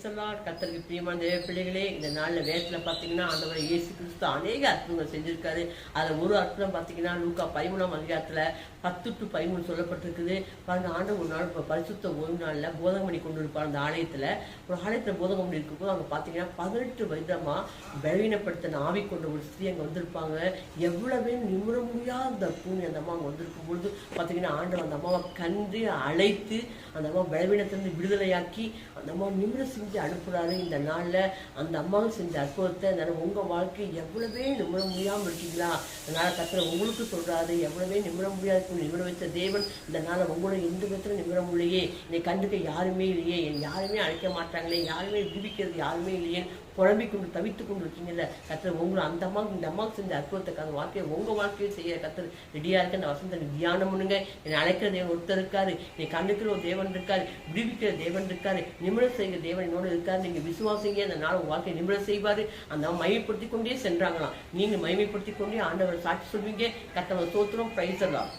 கர்த்தருக்கு பிரியமான தேவ பிள்ளைகளே, இந்த நாளில் வேதத்தில் பார்த்தீங்கன்னா ஆண்டவர் இயேசு கிறிஸ்து அநேக அற்புதங்கள் செஞ்சிருக்காரு. அதில் ஒரு அற்புதம் பார்த்தீங்கன்னா லூக்கா 13ஆம் அதிகாரத்தில் 10-13 சொல்லப்பட்டிருக்குது. பாருங்க, ஆண்டவர் ஒரு நாள் இப்போ பரிசுத்த ஓய்வு நாளில் போதகம் பண்ணி கொண்டு இருப்பார். அந்த ஆலயத்தில் போதகம் பண்ணி இருக்கும்போது அவங்க பார்த்தீங்கன்னா 18 வருடமா பலவீனப்படுத்தின ஆவி கொண்ட ஒரு ஸ்திரீ அங்கே வந்திருப்பாங்க. எவ்வளவே நிமிர முடியாத பூமி அந்த அம்மா அங்கே வந்திருக்கும் பொழுது பார்த்தீங்கன்னா ஆண்டவர் அந்த அம்மாவை கண்டு அழைத்து அந்த அம்மா பலவீனத்திலிருந்து விடுதலையாக்கி அந்த அம்மா நிமிர செஞ்சு அனுப்புறாரு. இந்த நாளில் அந்த அம்மாவும் செஞ்ச அற்புதத்தை அதனால உங்கள் வாழ்க்கை எவ்வளவே நிமிர முடியாமல் இருக்கீங்களா? அதனால் கர்த்தர் உங்களுக்கு சொல்கிறாரு, எவ்வளவே நிமிர முடியாது நிமிர வைத்த தேவன் இந்த நாளை உங்களோட எந்த விதத்தில் நிமிர முடியலையே, என்னை கண்டுக்க யாருமே இல்லையே, என் யாருமே அழைக்க மாட்டாங்களே, யாருமே விடுவிக்கிறது யாருமே இல்லையே புலம்பிக் கொண்டு தவித்து கொண்டு இருக்கீங்கல்ல, கர்த்தர் உங்களை அந்த அம்மாவுக்கு இந்த அம்மாவுக்கு செஞ்ச அற்புதத்துக்கு அந்த வாழ்க்கையை உங்கள் வாழ்க்கையை செய்ய கர்த்தர் ரெடியாக இருக்க. அந்த வசனத்தை தியானம் பண்ணுங்க. என்னை அழைக்கிற தேவன் ஒருத்தர் இருக்காரு, என்னை கண்டுக்கிற ஒரு தேவன் இருக்காரு, விடுவிக்கிற தேவன் இருக்காரு, நிமிர செய்கிற தேவன் என்னோட இருக்காரு. நீங்கள் விசுவாசிங்க, அந்த நாள் உங்கள் வாழ்க்கையை நிமிர செய்வார். அந்த மைமைப்படுத்தி கொண்டே சென்றாங்களாம். நீங்கள் மைமைப்படுத்தி கொண்டே ஆண்டவர் சாட்சி சொல்வீங்க. கர்த்தர் தோத்திரம் பிரைஸ் எல்லாம்.